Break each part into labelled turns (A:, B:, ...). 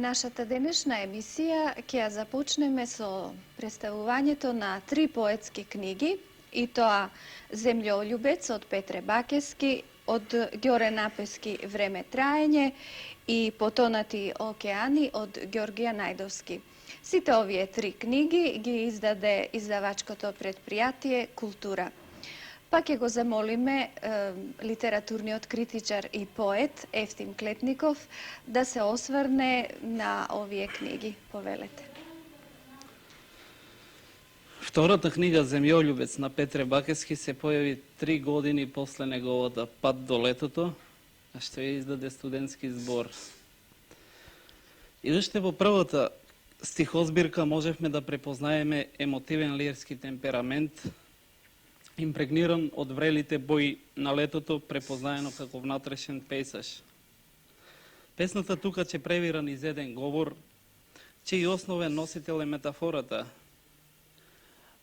A: нашата денешна емисија ќе ја започнеме со представувањето на 3 поетски книги, и тоа Земљолюбец од Петре Бакески, од Ѓоре Напески Време траење и Потонати океани од Ѓоргија Најдовски. Сите овие 3 книги ги издаде издавачкото предпријатие Култура. Па ќе го замолиме литературниот критичар и поет Ефтим Клетников да се осврне на овие книги. Повелете.
B: Втората книга Земјолюбец на Петре Бакески се појави 3 години после неговата Пат до летото, што ја издаде студентски збор. И уште во првата стихозбирка можевме да препознаеме емотивен лирски темперамент, импрегниран од врелите бои на летото, препознаено како внатрешен пейсаж. Песната тука ќе превира низ еден говор, чиј основен носител е метафората.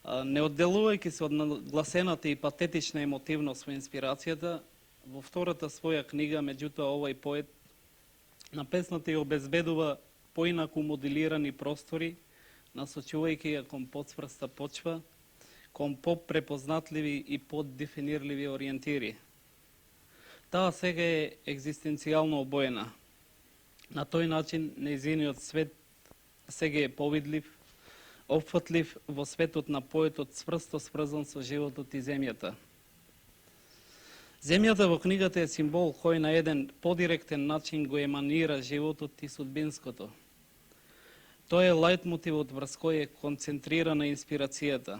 B: Не одделувајќи се од нагласената и патетична емотивност во инспирацијата, во втората своја книга, меѓутоа овој поет на песната ја обезбедува поинаку моделирани простори, насочувајќи ја кон подсврста почва, кон по-препознатливи и поддефинирливи ориентири. Таа сега е екзистенцијално обоена. На тој начин нејзиниот свет сега е повидлив, опфатлив во светот на поетот, сврсто сврзан со животот и земјата. Земјата во книгата е символ кој на еден подиректен начин го еманира животот и судбинското. Тој е лајтмотивот врз кој е концентрирана инспирацијата.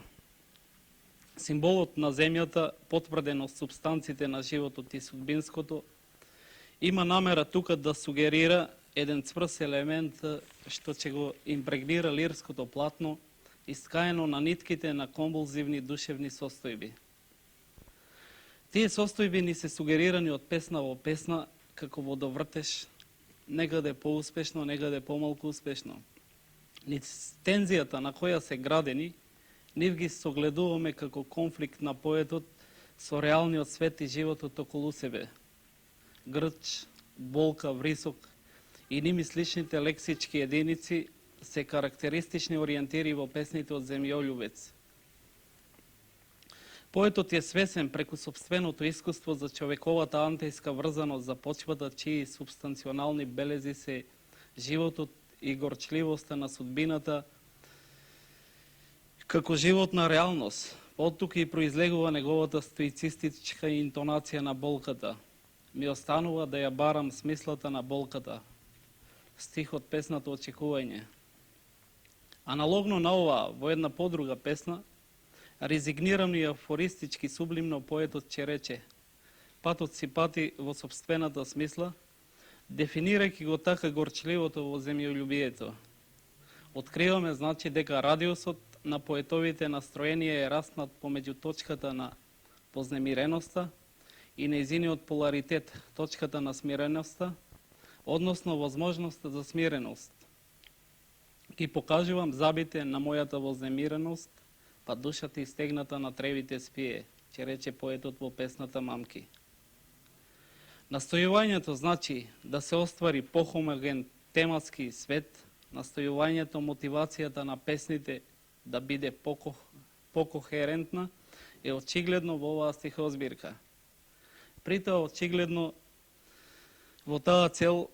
B: Символот на земјата, потврден од субстанците на животот и судбинското, има намера тука да сугерира еден цврст елемент што ќе го импрегнира лирското платно, искаено на нитките на конвулзивни душевни состојби. Тие состојби ни се сугерирани од песна во песна, како водовртеж, некаде поуспешно, некаде помалку успешно. Низ тензијата на која се градени, нив ги согледуваме како конфликт на поетот со реалниот свет и животот околу себе. Грч, болка, врисок и ними сличните лексички единици се карактеристични ориентири во песните од Земјолюбец. Поетот е свесен преку собственото искуство за човековата антејска врзаност за почвата, чии субстанционални белези се животот и горчливоста на судбината, како животна реалност. Оттука и произлегува неговата стоицистичка интонација на болката. Ми останува да ја барам смислата на болката. Стих од песната Очекување. Аналогно на ова, во една подруга песна, резигнирано и афористички сублимно поетот ќе рече: патот си пати во собствената смисла, дефинирајќи го така горчливото во земјолюбието. Откриваме, значи, дека радиусот на поетовите настроенија е раснат помеѓу точката на познемиреноста и нејзиниот поларитет, точката на смиреноста, односно возможноста за смиреност. Ги покажувам забите на мојата вознемиреност, па душата истегната на тревите спие, ќе рече поетот во песната Мамки. Настојувањето значи да се оствари похомоген тематски свет, настојувањето, мотивацијата на песните да биде покохерентна е очигледно во оваа стихозбирка. При тоа очигледно во таа цел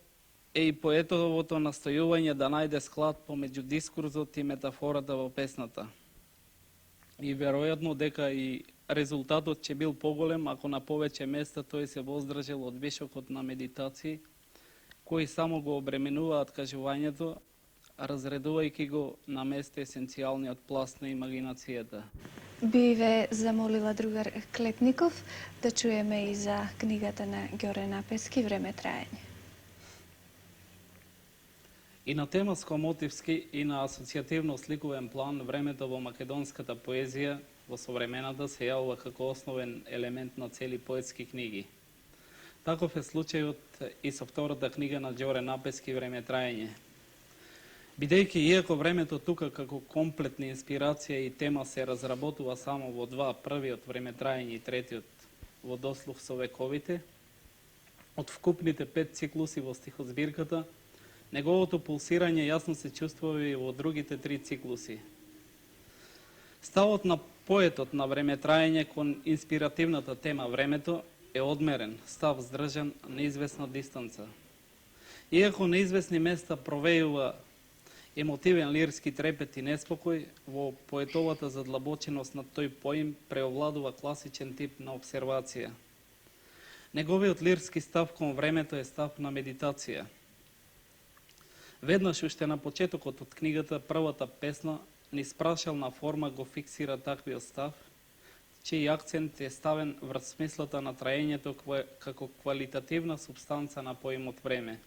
B: е и поетовото настојување да најде склад помеѓу дискурзот и метафората во песната. И веројатно дека и резултатот ќе бил поголем ако на повеќе места тој се воздржал од вишокот на медитации, кои само го обременуваат кажувањето, разредувајќи го на место есенцијалниот пласт на имагинацијата.
A: Би ве замолила другар Клетников да чуеме и за книгата на Ѓоре Напески Време траење.
B: И на тематско-мотивски и на асоцијативно-сликовен план времето во македонската поезија во современата се јавува како основен елемент на цели поетски книги. Таков е случајот и со втората книга на Ѓоре Напески Време траење. Бидејќи иако времето тука како комплетна инспирација и тема се разработува само во два, првиот Време траење и третиот во дослух со вековите, од вкупните 5 циклуси во стихозбирката, Неговото пулсирање јасно се чувствува и во другите три циклуси. Ставот на поетот на времетраење кон инспиративната тема времето е одмерен, став здржан на известна дистанца. Иако на известни места провејува емотивен лирски трепет и неспокој, во поетовата задлабоченост на тој поим преовладува класичен тип на обсервација. Неговиот лирски став кон времето е став на медитација. Веднаш уште на почетокот од книгата, првата песна низ прашална форма го фиксира таквиот став, чиј акцент е ставен врз смислата на траењето како квалитативна субстанца на поимот време.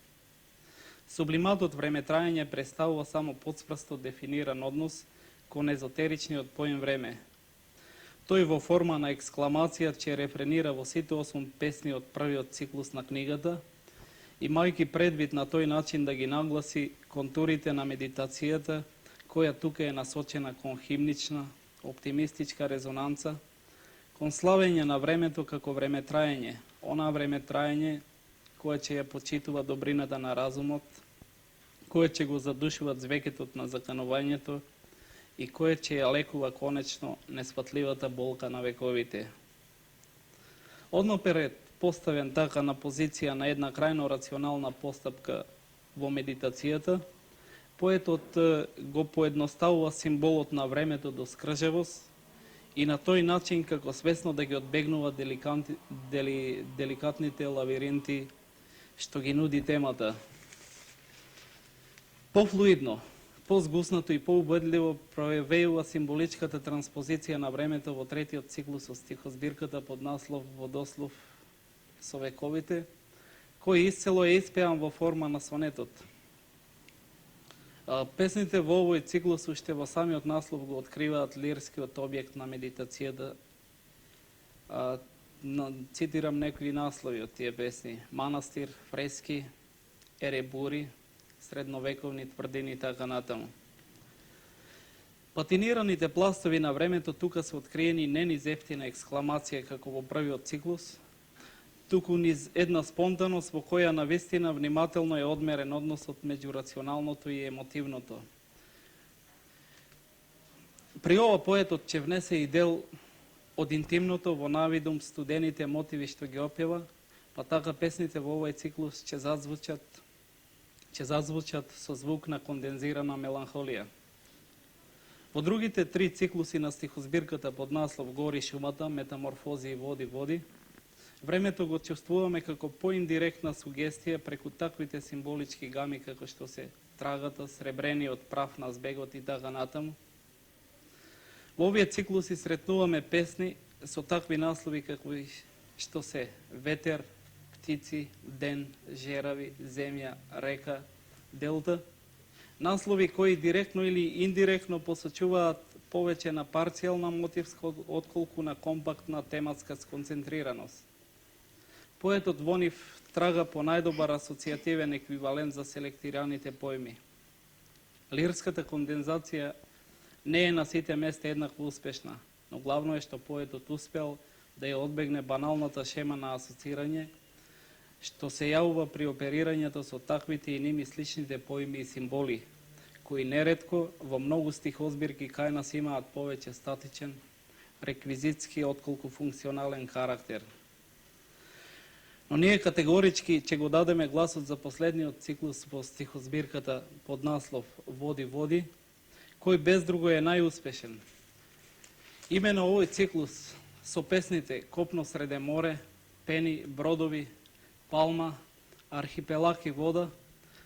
B: Сублиматот времетраење представува само потспрсто дефиниран однос кон езотеричниот поим време. Тој во форма на екскламација ќе рефренира во сите 8 песни од првиот циклус на книгата, имајќи предвид на тој начин да ги нагласи контурите на медитацијата, која тука е насочена кон химнична, оптимистичка резонанца, кон славење на времето како времетраење, она времетраење која ќе ја почитува добрината на разумот, која ќе го задушува звекетот на заканувањето и која ќе ја лекува конечно несфатливата болка на вековите. Одноперед поставен така на позиција на една крајно рационална постапка во медитацијата, поетот го поедноставува символот на времето до скржевост и на тој начин како свесно да ги одбегнува деликатните лавиринти што ги нуди темата. Пофлуидно, позгуснато и поубедливо проявеува символичката транспозиција на времето во третиот циклус од стихозбирката под наслов Водослов со вековите, кој исцело е испеан во форма на сонетот. Песните во овој циклус уште во самиот наслов го откриваат лирскиот објект на медитацијата. Цитирам некои наслови од тие песни: Манастир, фрески, еребури, средновековни тврдини и така натаму. Патинираните пластови на времето тука се откриени не низ ефтина екскламација како во првиот циклус, туку низ една спонтаност во која навистина внимателно е одмерен односот меѓу рационалното и емотивното. При ова поетот ќе внесе и дел од интимното во навидум студените мотиви што ги опева, па така песните во овој циклус ќе зазвучат со звук на кондензирана меланхолија. Во другите три циклуси на стихозбирката под наслов Гори шумата, Метаморфози и Води, времето го чувствуваме како поиндиректна сугестија преку таквите символички гами како што се трагата, сребрениот прав на збегот и така натаму. Во овие циклуси сретнуваме песни со такви наслови како што се ветер, птици, ден, жерави, земја, река, делта. Наслови кои директно или индиректно посочуваат повеќе на парцијална мотивска отколку на компактна тематска сконцентрираност. Поетот во нив трага по најдобар асоцијативен еквивалент за селектираните поеми. Лирската кондензација не е на сите места еднакво успешна, но главно е што поетот успел да ја одбегне баналната шема на асоцирање, што се јавува при оперирањето со таквите и ними сличните поими и символи, кои неретко во многу стихозбирки кај нас имаат повеќе статичен, реквизитски отколку функционален карактер. Но ние категорички ќе го дадеме гласот за последниот циклус во стихозбирката под наслов Води, кој без друго е најуспешен. Имено овој циклус со песните Копно среде море, Пени, Бродови, Палма, Архипелаг и Вода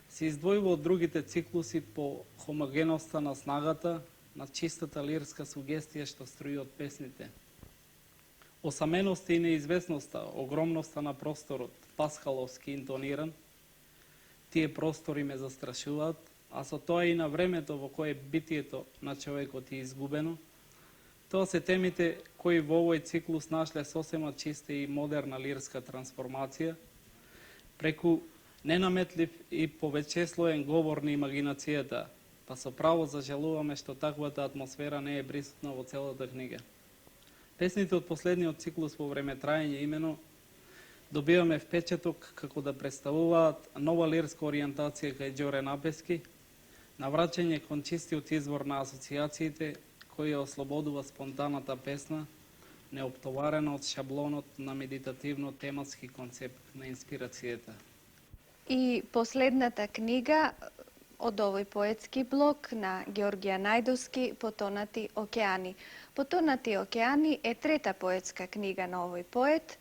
B: се издвојува од другите циклуси по хомогеноста на снагата, на чистата лирска сугестија што струи од песните. Осаменоста и неизвестноста, огромноста на просторот, паскаловски интониран, тие простори ме застрашуваат, а со тоа и на времето во кое битието на човекот е изгубено. Тоа се темите кои во овој циклус нашле сосема чиста и модерна лирска трансформација, преку ненаметлив и повеќеслоен говор на имагинацијата, па со право зажалуваме што таквата атмосфера не е присутна во целата книга. Песните од последниот циклус во времетраење имено добиваме впечаток како да представуваат нова лирска ориентација кај Ѓоре Напески, навраќање кон чистиот извор на асоциациите, кој ја ослободува спонтаната песна, неоптоварена од шаблонот на медитативно-тематски концепт на инспирацијата.
A: И последната книга од овој поетски блок на Георгија Најдовски, Потонати океани. Потонати океани е трета поетска книга на овој поет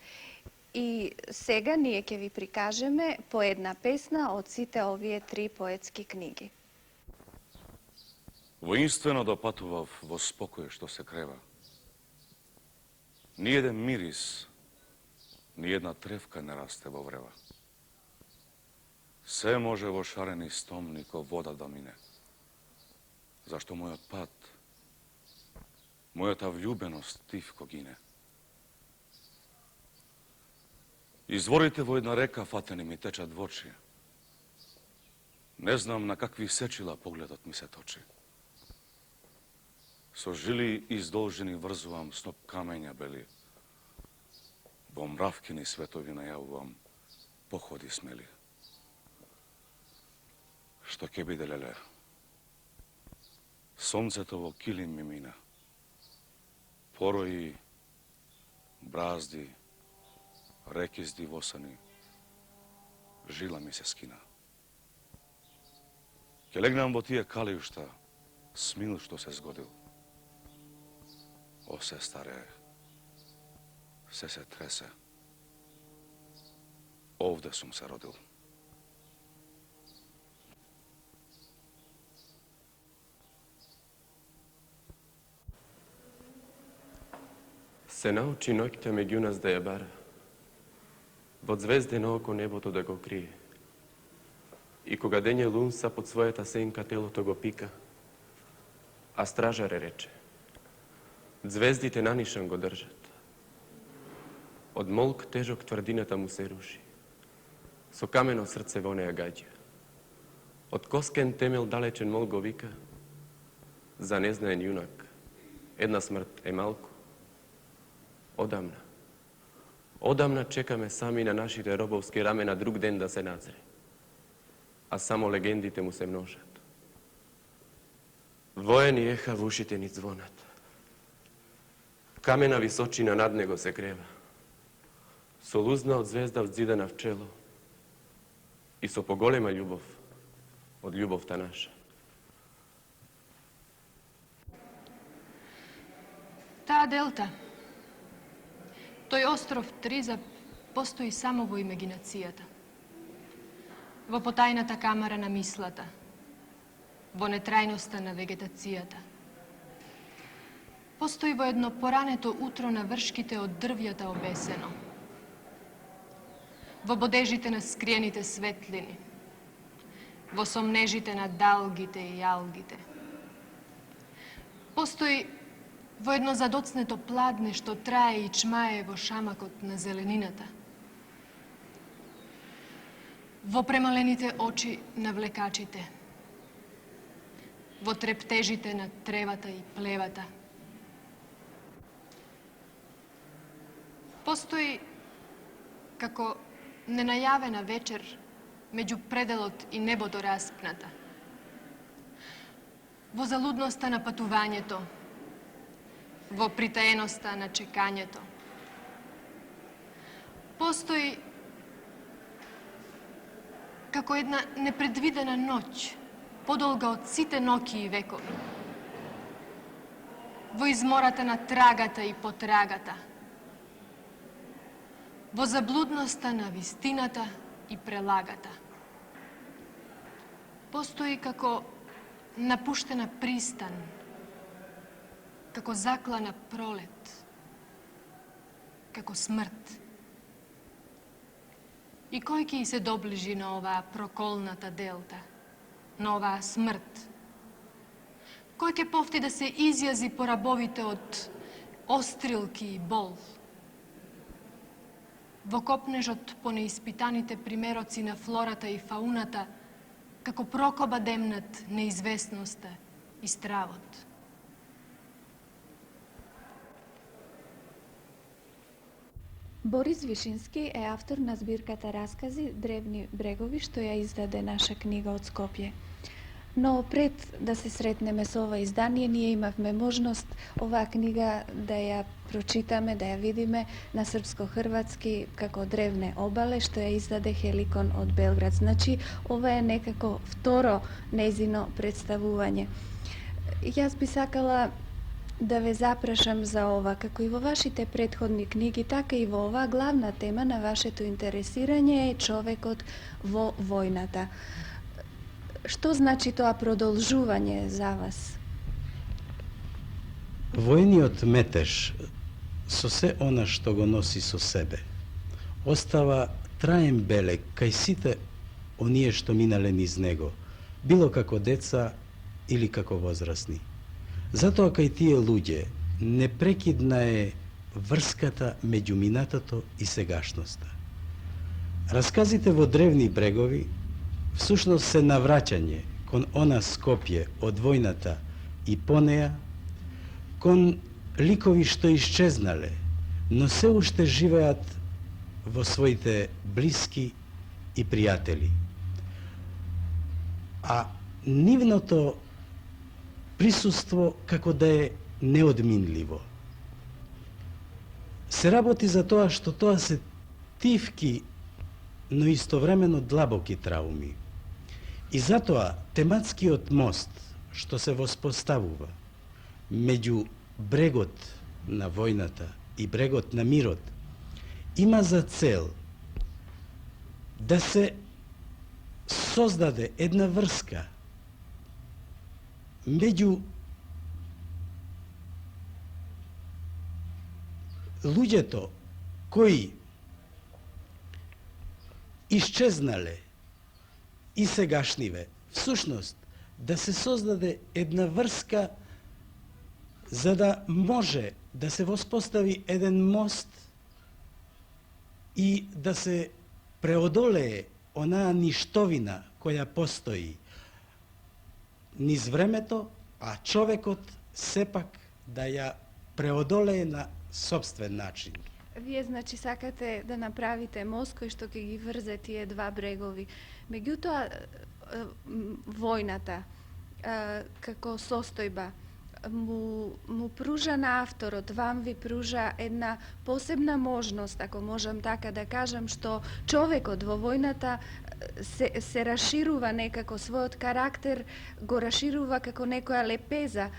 A: и сега ние ќе ви прикажеме по една песна од сите овие три поетски книги.
C: Воинствено допатував во спокој што се крева. Ниеден мирис, ниедна тревка не расте во врева. Се може во шарени стомни ко вода да мине. Зашто мојот пат, мојата влюбеност тивко гине. Изворите во една река фатени ми течат во очи. Не знам на какви сечила погледот ми се точи. Со жили издолжени врзувам сноп камења бели. Во мравкини светови најавувам походи смели. Што ќе биде, леле? Сонцето во килим ми мина. Порои, бразди, реки здивосани, жила ми се скина. Ке легнам во тие калиушта, смил што се згодил. О, се старе, се тресе. Овде сум се родил.
D: Се научи ноќта меѓу нас да ја бара, во звездено око небото да го крие. И кога дење лунса под својата сенка телото го пика, а стражаре рече, звездите нанишан го држат. Од молк тежок тврдината му се руши, со камено срце во неја гаѓа. Од коскен темел далечен мол го вика, за незнаен јунак, една смрт е малку. Одамна. Одамна чекаме сами на нашите робовски рамена друг ден да се назре. А само легендите му се множат. Воени еха во ушите ни звонат. Камена височина над него се грева. Со лузна од звезда вздидена в чело и со поголема љубов од љубовта наша.
E: Таа делта, тој остров Тризап постои само во имагинацијата, во потајната камара на мислата, во нетрајноста на вегетацијата. Постои во едно порането утро на вршките од дрвјата обесено, во бодежите на скриените светлини, во сомнежите на далгите и алгите. Постои во едно задоцнето пладне што трае и чмае во шамакот на зеленината, во премалените очи на влекачите, во трептежите на тревата и плевата. Постои како ненајавена вечер меѓу пределот и небото распната, во залудноста на патувањето, во притаеноста на чекањето. Постои како една непредвидена ноќ, подолга од сите ноќи и векови. Во измората на трагата и потрагата. Во заблудноста на вистината и прелагата. Постои како напуштена пристан, како заклана пролет, како смрт. И кој ќе се доближи на оваа проколната делта, на оваа смрт? Кој ќе повти да се изјази по рабовите од острилки и бол? Во копнежот по неиспитаните примероци на флората и фауната, како прокоба демнат неизвестноста и стравот.
A: Борис Вишински е автор на збирката раскази Древни брегови, што ја издаде наша книга од Скопје. Но пред да се сретнеме со ова издание, ние имавме можност оваа книга да ја прочитаме, да ја видиме на српско-хрватски како Древне обале, што ја издаде Хеликон од Белград. Значи, ова е некако второ нејзино представување. Јас би сакала да ве запрашам за ова, како и во вашите претходни книги, така и во ова главна тема на вашето интересирање е човекот во војната. Што значи тоа продолжување за вас?
F: Војниот метеж со се она што го носи со себе остава траен белег кај сите оние што минале низ него, било како деца или како возрастни. Затоа кај тие луѓе непрекидна е врската меѓу минатото и сегашноста. Расказите во Древни брегови всушност се навраќање кон она Скопје од војната и по неа, кон ликови што исчезнале, но се уште живеат во своите блиски и пријатели. А нивното присуство како да е неодминливо. Се работи за тоа што тоа се тивки, но истовремено длабоки трауми. И затоа тематскиот мост што се воспоставува меѓу брегот на војната и брегот на мирот има за цел да се создаде една врска меѓу луѓето кои исчезнале и сегашниве, всушност да се создаде една врска за да може да се воспостави еден мост и да се преодолее онаа ништовина која постои низ времето, а човекот сепак да ја преодолее на собствен начин.
A: Вие, значи, сакате да направите мост кој што ќе ги врзе тие два брегови. Меѓутоа, војната како состојба му пружа на авторот, вам ви пружа една посебна можност, ако можам така да кажам, што човекот во војната се расширува некако, својот карактер го расширува како некоја лепеза,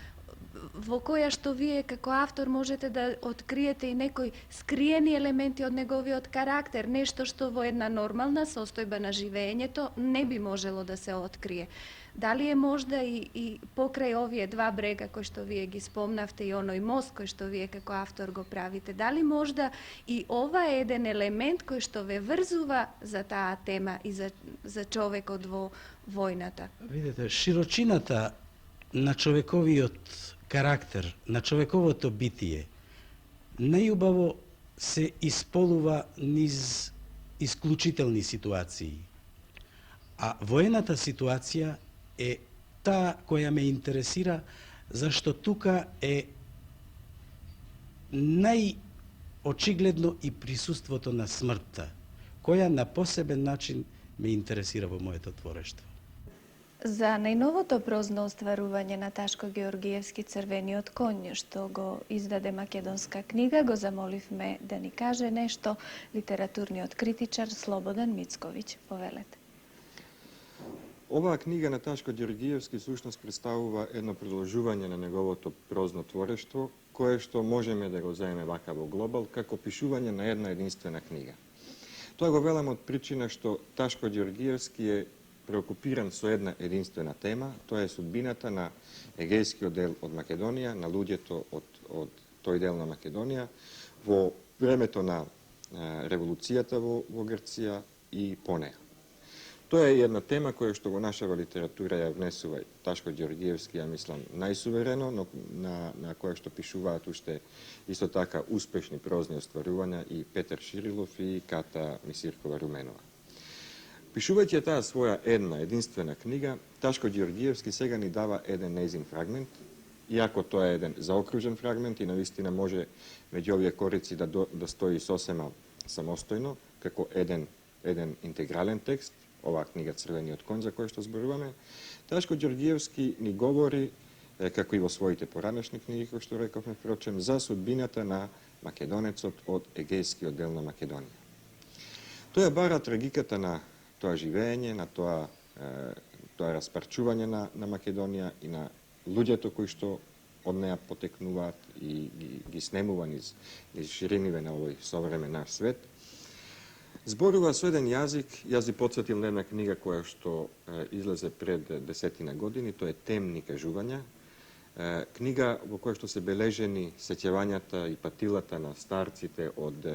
A: во која што вие како автор можете да откриете и некои скриени елементи од неговиот карактер, нешто што во една нормална состојба на живеењето не би можело да се открие. Дали е можда и покрај овие два брега кои што вие ги спомнавте и оној мост кој што вие како автор го правите, дали можда и ова е еден елемент кој што ве врзува за таа тема и за човекот во војната?
F: Видете, широчината на човековиот карактер, на човековото битие, најубаво се исполува низ исклучителни ситуации. А воената ситуација е таа која ме интересира, зашто тука е најочигледно и присуството на смртта, која на посебен начин ме интересира во моето творештво.
A: За најновото прозно остварување на Ташко Георгиевски Црвениот коњ, што го издаде македонска книга, го замоливме да ни каже нешто литературниот критичар Слободан Мицковиќ. Повелете.
G: Оваа книга на Ташко Георгиевски всушност представува едно продолжување на неговото прозно творештво, кое што можеме да го земеме вака во глобал, како пишување на една единствена книга. Тоа го велам од причина што Ташко Георгиевски е преокупиран со една единствена тема, тоа е судбината на егејскиот дел од Македонија, на луѓето од тој дел на Македонија, во времето на револуцијата во Грција и по неа. Тоа е една тема која што во нашава литература ја внесува Ташко Георгиевски, ја мислам, најсуверено, но на која што пишуваат уште исто така успешни прозни остварувања и Петер Ширилов и Ката Мисиркова Руменова. Пишувајќи таа своја една единствена книга, Ташко Георгиевски сега ни дава еден нејзин фрагмент, иако тоа е еден заокружен фрагмент и навистина може меѓу овие корици да стои сосема самостојно, како еден интегрален текст, оваа книга Црвениот конј за кој што зборуваме. Ташко Ѓоргиевски ни говори, како и во своите поранешни книги, кои што рековме впрочем, за судбината на македонецот од егејскиот дел на Македонија. Тој бара трагиката на тоа живење, на тоа распарчување на Македонија и на луѓето кои што од неа потекнуваат и ги снемува низ шириниве на овој современ наш свет. Зборува со еден јазик, јас ви потсетил на една книга која што излезе пред 10 години, тоа е Темни кажувања, книга во која што се бележени сеќавањата и патилата на старците од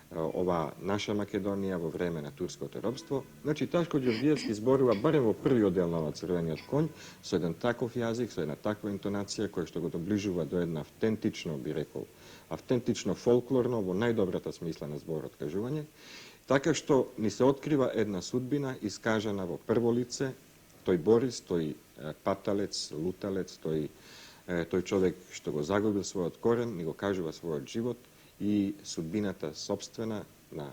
G: ова наша Македонија во време на турското робство. Значи, Ташко Ѓоргиевски зборува барем во првиот дел на Црвениот конј со еден таков јазик, со една таква интонација која што го доближува до една автентично, би рекол, автентично фолклорно, во најдобрата смисла на зборот кажување, така што ни се открива една судбина искажана во прво лице, тој Борис, тој паталец, луталец, тој човек што го загубил својот корен, ни го кажува својот живот и судбината собствена на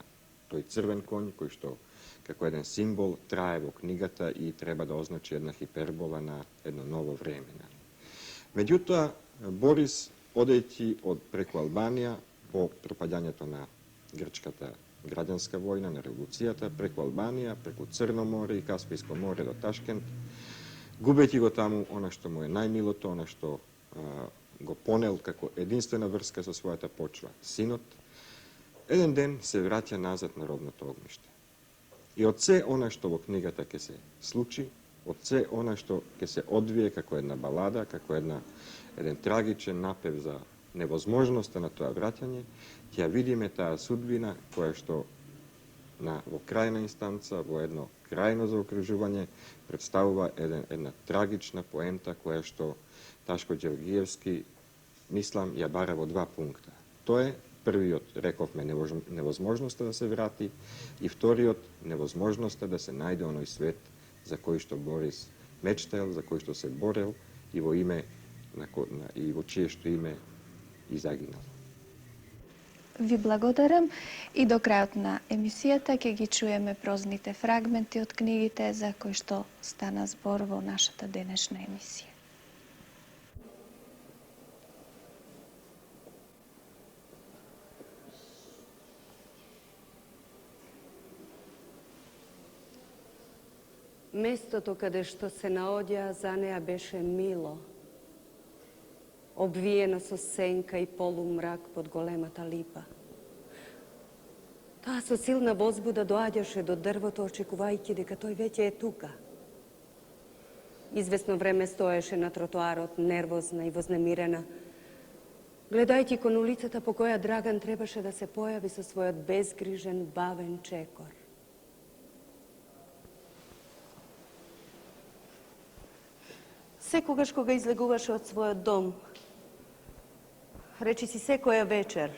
G: тој црвен конј, кој што како еден символ трае во книгата и треба да означи една хипербола на едно ново време. Меѓутоа, Борис, одејќи од преку Албанија, по пропаѓањето на грчката граѓанска војна, на револуцијата, преку Албанија, преку Црно море и Каспијско море до Ташкент, губејќи го таму она што му е најмилото, она што го понел како единствена врска со својата почва, синот, еден ден се враќа назад на родното огниште. И од се она што во книгата ќе се случи, од се она што ќе се одвие како една балада, како еден трагичен напев за невозможноста на тоа враќање, ќе ја видиме таа судбина која што во крајна инстанца, во едно крајно заокружување, представува една трагична поента која што Ташко Ѓоргиевски, мислам, ја бара во два пункта. Тоа е првиот, рековме, невозможноста да се врати и вториот, невозможноста да се најде оној свет за кој што Борис мечтаел, за кој што се борел и во име и во чие што име и загинал.
A: Ви благодарам и до крајот на емисијата ќе ги чуеме прозните фрагменти од книгите за кои што стана збор во нашата денешна емисија.
H: Местото каде што се наоѓа за неа беше мило, обвиено со сенка и полумрак под големата липа. Таа со силна возбуда доаѓаше до дрвото, очекувајќи дека тој веќе е тука. Извесно време стоеше на тротоарот, нервозна и вознемирена, гледајќи кон улицата по која Драган требаше да се појави со својот безгрижен, бавен чекор. Секогаш кога излегуваше од својот дом, речи си секоја вечер,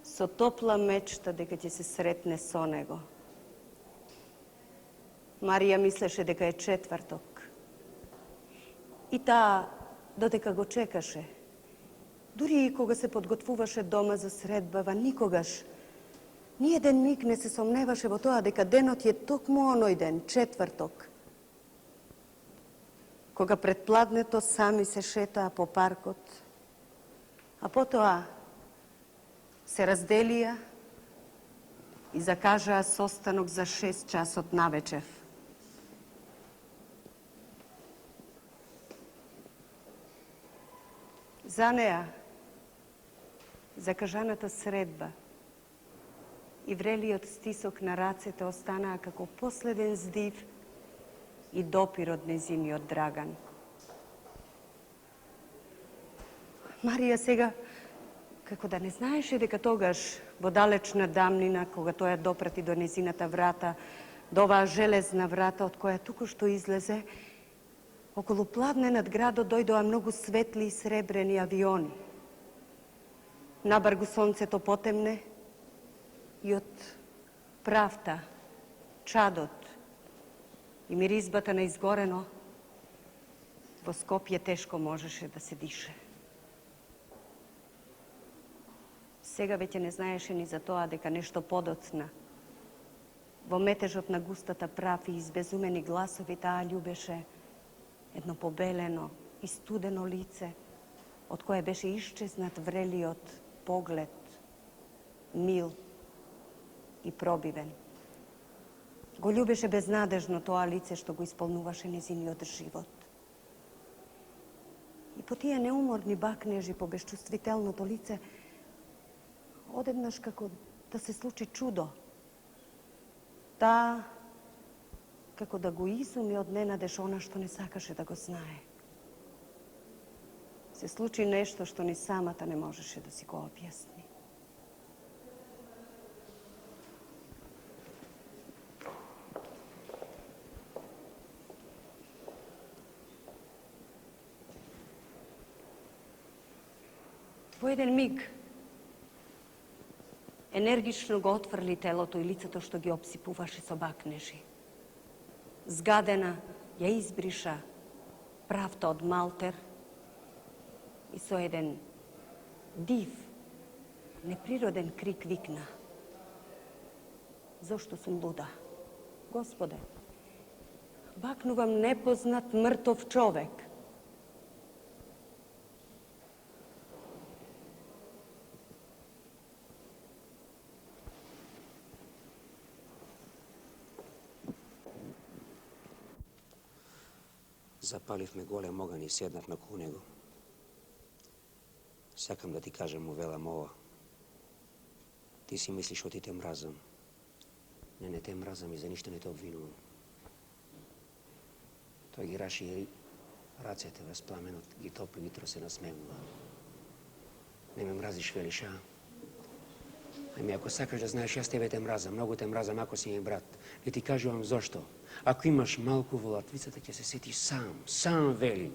H: со топла мечта дека ќе се сретне со него. Марија мислеше дека е четврток. И таа, додека го чекаше, дури и кога се подготвуваше дома за средбава, никогаш, ни еден миг не се сомневаше во тоа дека денот е токму оној ден, четврток, кога пред пладнето сами се шетаа по паркот, а потоа се разделија и закажаа состанок за 6 часот навечер. За неа, закажаната средба и врелиот стисок на рацете останаа како последен здив и допир од незиниот Драган. Марија сега, како да не знаеше дека тогаш, во далечна дамнина, кога тој ја допрати до незината врата, до оваа железна врата од која току-што излезе, околу пладне над градот дојдоа многу светли и сребрени авиони. Набргу сонцето потемне и од правта, чадот и миризбата на изгорено, во Скопје тешко можеше да се дише. Сега веќе не знаеше ни за тоа дека нешто подоцна. Во метежот на густата прав и избезумени гласови таа љубеше едно побелено и студено лице, од кое беше исчезнат врелиот поглед, мил и пробивен. Го љубеше безнадежно тоа лице што го исполнуваше незиниот живот. И по тие неуморни бакнежи по безчувствителното лице, одеднаш како да се случи чудо. Таа, како да го изуми од ненадеж она што не сакаше да го знае. Се случи нешто што ни самата не можеше да си го објасни. Во еден миг енергично го отфрли телото и лицето што ги обсипуваше со бакнежи. Згадена ја избриша правта од малтер и со еден див, неприроден крик викна: зошто сум луда? Господе, бакнувам непознат мртов човек.
I: Запаливме голем оган и седнавме околу него. Сакам да ти кажам, му велам ова. Ти си мислиш оти те мразам. Не те мразам и за ништо не те обвинувам. Тој ги раши рацете во пламенот, ги топи, витро се насмевнува. Не ме мразиш, велиш, а? Ами ако сакаш да знаеш, јас тебе те мразам, многу те мразам ако си ми брат. Не ти кажувам зошто. Ако имаш малку во латвицата, ќе се сетиш сам вели.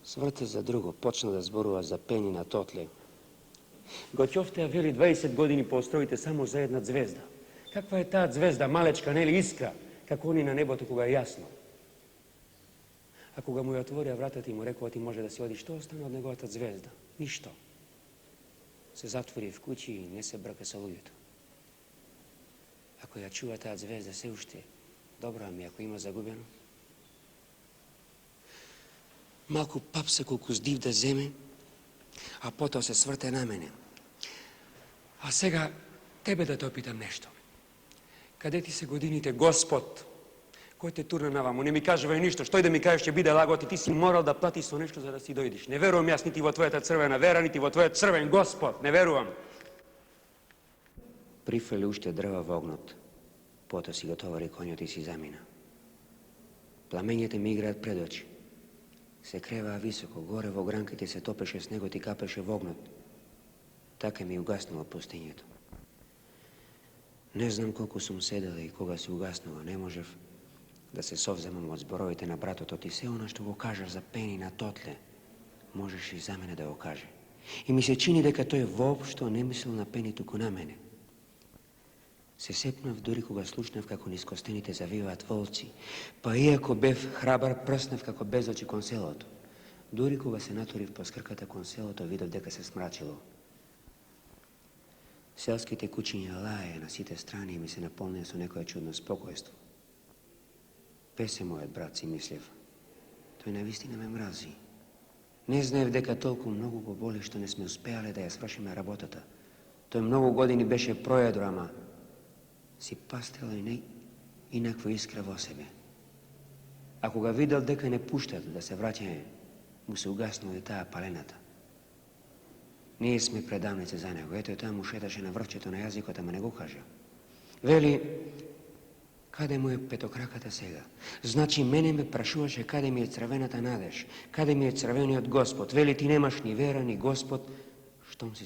I: Сврте за друго, почна да зборува за пени на тотле. Готјовте ја вели 20 години по островите само за една звезда. Каква е таа звезда, малечка, нели искра, како они на небото кога е јасно. А кога му ја отворија вратата и му рекува ти може да си одиш, што остана од неговата звезда? Ништо. Се затвори в куќи и не се брка со луѓето. Ако ја чува таа звезда се уште, добро, ами ако има загубено? Малку папса колку здив да земе, а потоа се сврте на мене. А сега тебе да те опитам нешто. Каде ти се годините, Господ, кој те турна наваму, не ми кажува ништо, што и да ми кажеш ќе биде лагот и ти си морал да платиш со нешто за да си дојдеш. Не верувам јас нити во твојата црвена вера, нити во твојот црвен Господ, не верувам. Прифрли уште дрва во огнот, потоа си го товари конјот и си замина. Пламењата ми играат пред очи. Се креваа високо, горе во гранките се топеше снегот и капеше во огнот. Така ми угаснало пустењето. Не знам колку сум седела и кога се угаснала, не можев да се совземам од зборовите на братото ти. Се она што го кажа за пени на тотле, можеш и за мене да го каже. И ми се чини дека тој воопшто не мислил на пени, туку на мене. Се сепнав дури кога слушнав како низ костените завиваат волци, па иако бев храбар, прснав како без очи кон селото. Дури кога се натурив по скрката кон селото, видов дека се смрачило. Селските куќиња лае на сите страни и ми се наполнија со некое чудно спокојство. Песе мојот брат, си мислев. Тој навистина ме мрази. Не знаев дека толку многу го боли што не сме успеале да ја свршиме работата. Тој многу години беше проедро, ама си пастрела и инаква искра во себе. А кога видел дека не пуштат да се враќаме, му се угаснала и таа палената. Ние сме предавници за него. Ето таа му шеташе на врвчето на јазикот, ама не го кажа. Вели, каде му е петокраката сега? Значи, мене ме прашуваше каде ми е црвената надеж, каде ми е црвениот Господ. Вели, ти немаш ни вера, ни Господ, штом си